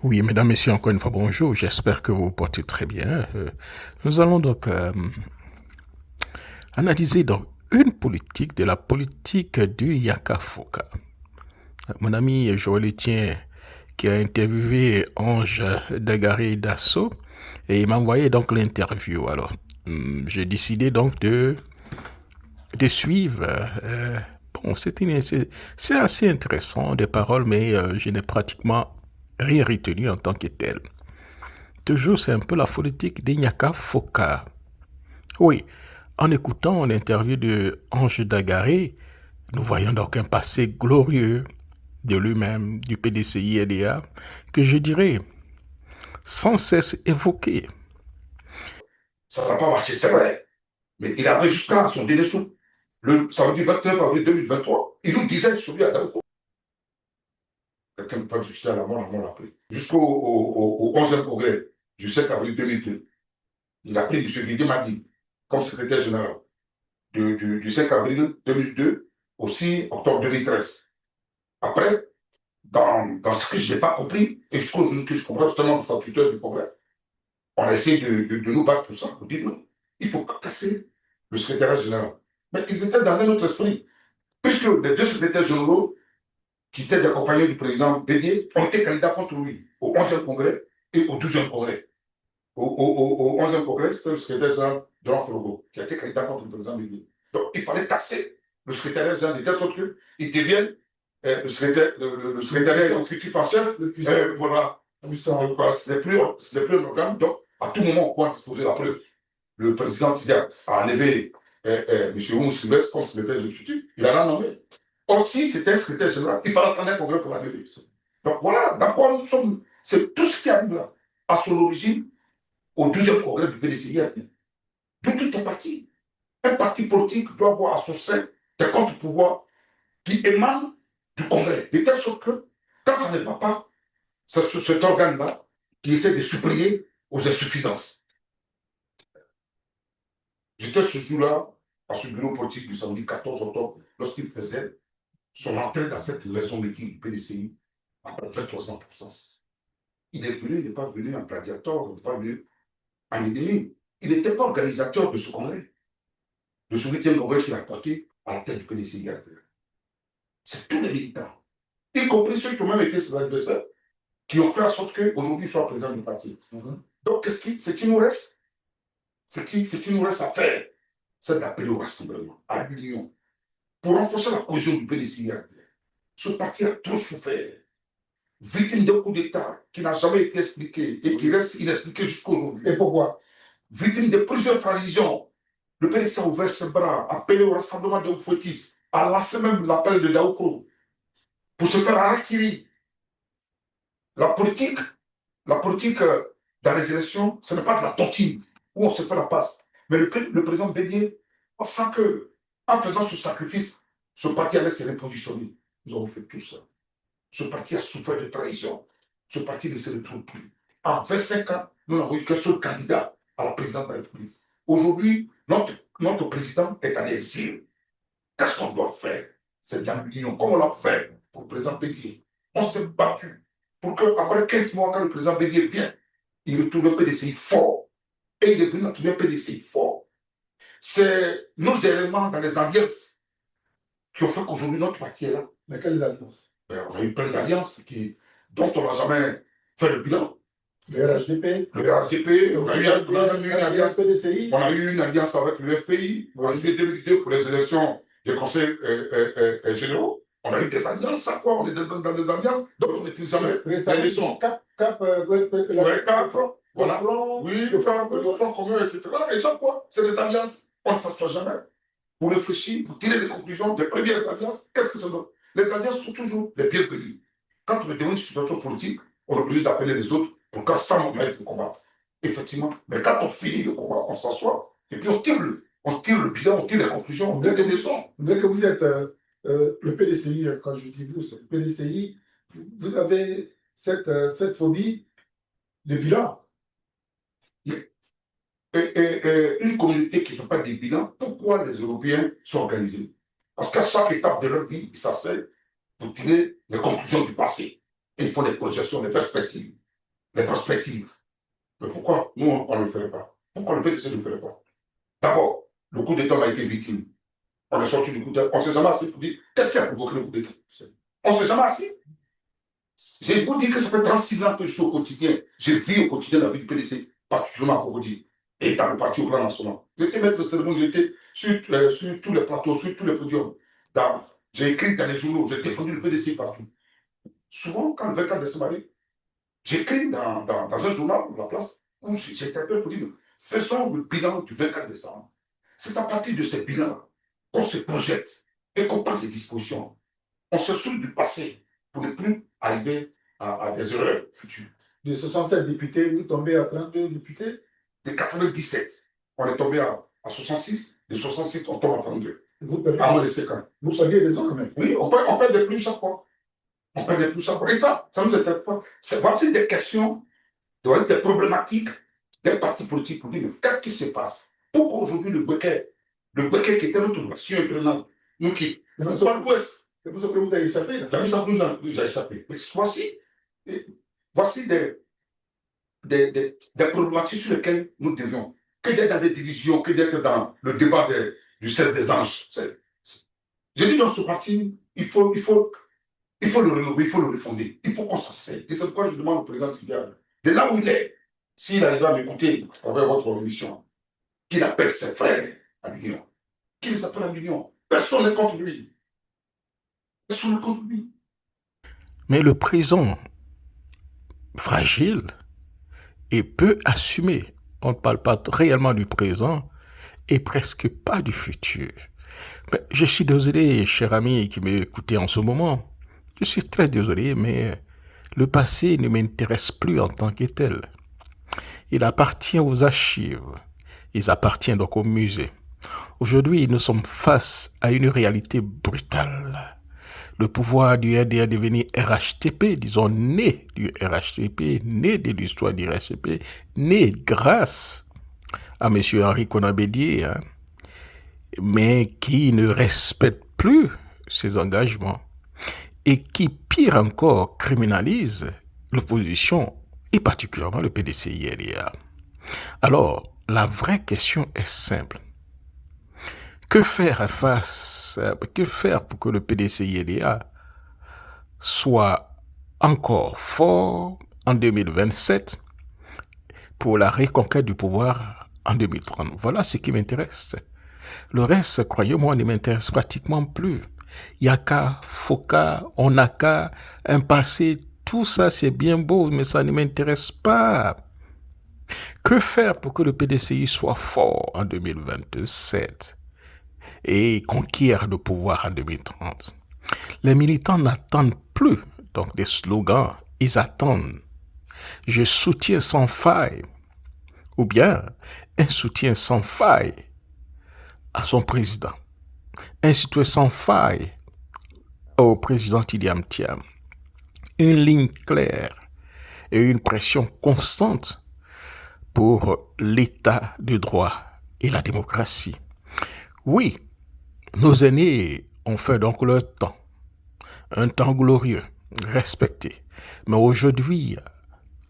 Oui, mesdames, messieurs, encore une fois, bonjour. J'espère que vous vous portez très bien. Nous allons donc analyser donc une politique de la politique du Yaka Foka. Mon ami Joël Etienne, qui a interviewé Ange Dagaré Dasso, et il m'a envoyé donc l'interview. Alors, j'ai décidé donc de suivre. Bon, c'est assez intéressant des paroles, mais je n'ai pratiquement rien retenu en tant que tel. Toujours, c'est un peu la politique d'Iñaka Foka. Oui, en écoutant l'interview de Ange Dagaré, nous voyons donc un passé glorieux de lui-même, du PDCI-LDA, que je dirais sans cesse évoqué. Ça n'a pas marché, c'est vrai. Mais il avait jusqu'à son dernier souffle, le samedi 29 avril 2023, il nous disait chez lui à Daouko. Quelqu'un ne peut pas discuter à la mort l'a pris. Jusqu'au 11e congrès du 7 avril 2002, il a pris M. Guigui Madi comme secrétaire général du 5 avril 2002 au 6 octobre 2013. Après, dans ce que je n'ai pas compris, et jusqu'au jour que je comprends justement le statutaire du congrès, on a essayé de nous battre pour ça. On dit non, il faut casser le secrétaire général. Mais ils étaient dans un autre esprit. Puisque les deux secrétaires généraux qui étaient accompagnés du président Bédier ont été candidats contre lui au 11e congrès et au 12e congrès. Au 11e congrès, c'était le secrétaire général de Frogo qui a été candidat contre le président Bédier. Donc il fallait casser le secrétaire général de telle sorte qu'il devienne le secrétaire exécutif en chef. Voilà. Ce n'est plus un organe. Donc à tout moment, on peut disposer la preuve. Le président Tidiane a enlevé M. Oumou Sylvestre comme secrétaire exécutif, il en a nommé. Aussi, c'était un secrétaire général, il fallait attendre un congrès pour l'enlever. Donc voilà, dans quoi nous sommes. C'est tout ce qui arrive là, à son origine, au 12e congrès du PDCI. D'où tout est parti. Un parti politique doit avoir à son sein des contre-pouvoirs qui émanent du congrès, de telle sorte que, quand ça ne va pas, c'est cet organe-là qui essaie de suppléer aux insuffisances. J'étais ce jour-là à ce bureau politique du samedi 14 octobre lorsqu'il faisait son entrée dans cette maison meeting du PDCI après 23 ans d'absence. Il est venu, il n'est pas venu en gladiateur, il n'est pas venu en ennemi. Il n'était pas organisateur de ce congrès, de ce 8e congrès qu'il a porté à la tête du PDCI. C'est tous les militants, y compris ceux qui ont même été ses adversaires, qui ont fait en sorte qu'aujourd'hui il soit président du parti. Donc, ce qui nous reste, ce qui nous reste à faire, c'est d'appeler au rassemblement, à l'union, pour renforcer la cohésion du PDCI. Ce parti a trop souffert, victime d'un coup d'État qui n'a jamais été expliqué et qui reste inexpliqué jusqu'à aujourd'hui. Et pourquoi? Victime de plusieurs transitions. Le PDC a ouvert ses bras, appelé au rassemblement de Oufouetis, a lancé même l'appel de Daoukro pour se faire harakiri. La politique, dans les élections, ce n'est pas de la tontine où on se fait la passe. Mais le président Bédier, pensant que, en faisant ce sacrifice, ce parti allait se repositionner. Nous avons fait tout ça. Ce parti a souffert de trahison. Ce parti ne se retrouve plus. En 25 ans, nous n'avons eu qu'un seul candidat à la présidence de la République. Aujourd'hui, notre président est en exil. Qu'est-ce qu'on doit faire? C'est dans l'union. Comme on l'a fait pour le président Bédier. On s'est battu pour qu'après 15 mois, quand le président Bédier vient, il retrouve un PDCI fort. Et il est venu trouver un PDCI fort. C'est nos éléments dans les alliances qui ont fait qu'aujourd'hui notre parti est là. Mais quelles alliances? On a eu plein d'alliances dont on n'a jamais fait le bilan. Le RHDP. Le RHDP, on a eu une alliance PDCI. On a eu une alliance avec le FPI en juillet 2002 pour les élections des conseils généraux. On a eu des alliances, ça quoi, on est dans des alliances, donc on ne maîtrise jamais les leçons. Cap, voilà. Oui, le front commun, etc. Et ça quoi, c'est des alliances. On ne s'assoit jamais pour réfléchir, pour tirer des conclusions des premières alliances. Qu'est-ce que ça donne? Les alliances sont toujours les bienvenues. Quand on est dans une situation politique, on est obligé d'appeler les autres pour qu'ensemble ça nous mette pour combattre. Effectivement. Mais quand on finit le combat, on s'assoit et puis on tire le bilan, on tire les conclusions, on tire les leçons. Dès que vous êtes le PDCI, quand je dis vous, c'est le PDCI, vous avez cette phobie de bilan. Une communauté qui ne fait pas des bilans, pourquoi les Européens sont organisés? Parce qu'à chaque étape de leur vie, ils s'asseyent pour tirer les conclusions du passé. Et ils font des projections, des perspectives. les perspectives. Mais pourquoi nous, on ne le ferait pas? Pourquoi le PDC ne le ferait pas? D'abord, le coup d'État a été victime. On est sorti du coup d'État. On ne s'est jamais assis pour dire qu'est-ce qui a provoqué le coup d'État. On ne s'est jamais assis. Je vais vous dire que ça fait 36 ans que je suis au quotidien. Je vis au quotidien la vie du PDC, particulièrement à Cocody, et dans le parti au plan national. J'étais maître de cérémonie, j'étais sur tous les plateaux, sur tous les podiums. J'ai écrit dans les journaux, j'ai défendu le PDC partout. Souvent, quand le 24 décembre arrive, j'écris dans un journal, La Place, où j'interpelle pour dire faisons le bilan du 24 décembre. C'est à partir de ce bilan qu'on se projette et qu'on prend des dispositions. On se soucie du passé pour ne plus arriver à des erreurs futures. De 67 députés, vous tombez à 32 députés. De 97, on est tombé à 66. De 66, on tombe à 32. Vous perdez, À moins de 5 ans. vous perdez des ans quand même. Oui, on perd des plus chaque fois. On perd des plus chaque fois. Et ça nous intéresse pas. C'est voici des questions, des problématiques des partis politiques pour dire qu'est-ce qui se passe? Pourquoi aujourd'hui le Béquet qui était notre nation imprenable, nous qui nous sommes l'Ouest. C'est pour ça que vous avez échappé. Ça nous a échappé. Mais voici des problématiques sur lesquelles nous devions. Que d'être dans des divisions, que d'être dans le débat du cercle des anges. Je dis dans ce parti, il faut le renouveler, il faut le refonder. Il faut qu'on s'asseye. Et c'est pourquoi je demande au président Tidiane, de là où il est, s'il arrive à m'écouter à travers votre émission, qu'il appelle ses frères à l'union. Qu'il les appelle à l'union. Personne n'est contre lui. Personne n'est contre lui. Mais le présent, fragile et peu assumé, on ne parle pas réellement du présent et presque pas du futur. Mais je suis désolé, cher ami qui m'écoutez en ce moment. Je suis très désolé, mais le passé ne m'intéresse plus en tant que tel. Il appartient aux archives. Il appartient donc au musée. Aujourd'hui, nous sommes face à une réalité brutale. Le pouvoir du RDR est devenu RHTP, disons né du RHTP, né de l'histoire du RHTP, né grâce à M. Henri Konan Bédié, hein, mais qui ne respecte plus ses engagements et qui, pire encore, criminalise l'opposition et particulièrement le PDCI-RDA. Alors, la vraie question est simple. Que faire pour que le PDCI-RDA soit encore fort en 2027 pour la reconquête du pouvoir en 2030? Voilà ce qui m'intéresse. Le reste, croyez-moi, ne m'intéresse pratiquement plus. Yaka, Foka, Onaka, un passé, tout ça c'est bien beau, mais ça ne m'intéresse pas. Que faire pour que le PDCI soit fort en 2027 et conquiert le pouvoir en 2030? Les militants n'attendent plus donc des slogans, ils attendent « Je soutiens sans faille » ou bien un soutien sans faille à son président, un soutien sans faille au président Tidiane Thiam, une ligne claire et une pression constante pour l'état de droit et la démocratie. Oui, nos aînés ont fait donc leur temps, un temps glorieux, respecté. Mais aujourd'hui,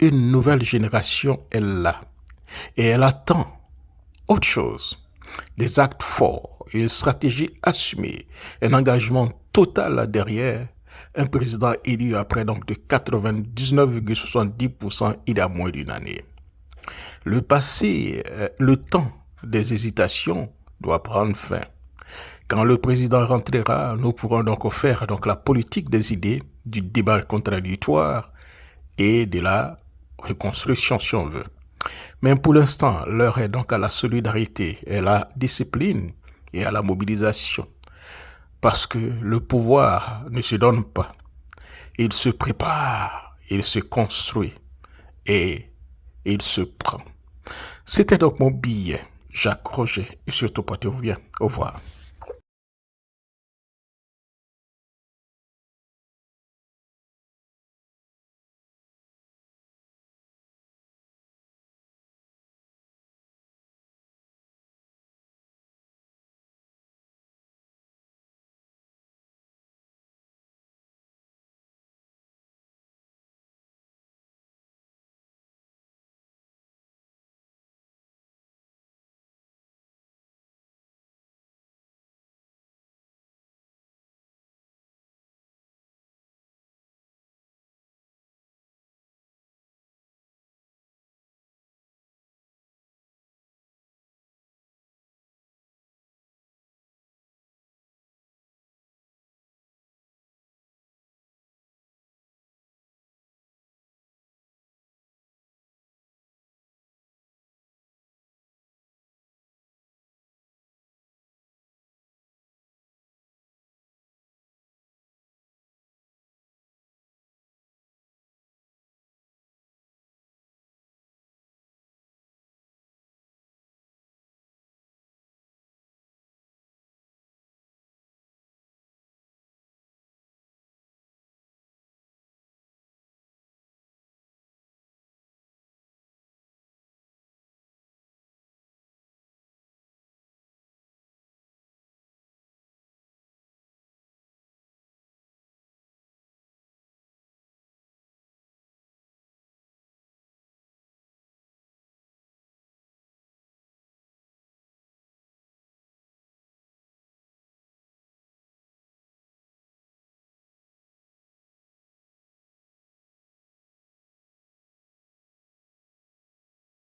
une nouvelle génération est là et elle attend autre chose. Des actes forts, une stratégie assumée, un engagement total derrière un président élu après donc de 99,70% il y a moins d'une année. Le passé, le temps des hésitations doit prendre fin. Quand le président rentrera, nous pourrons donc faire donc la politique des idées, du débat contradictoire et de la reconstruction si on veut. Mais pour l'instant, l'heure est donc à la solidarité, à la discipline et à la mobilisation. Parce que le pouvoir ne se donne pas. Il se prépare, il se construit et il se prend. C'était donc mon billet, Jacques Roger, et surtout portez-vous bien. Au revoir.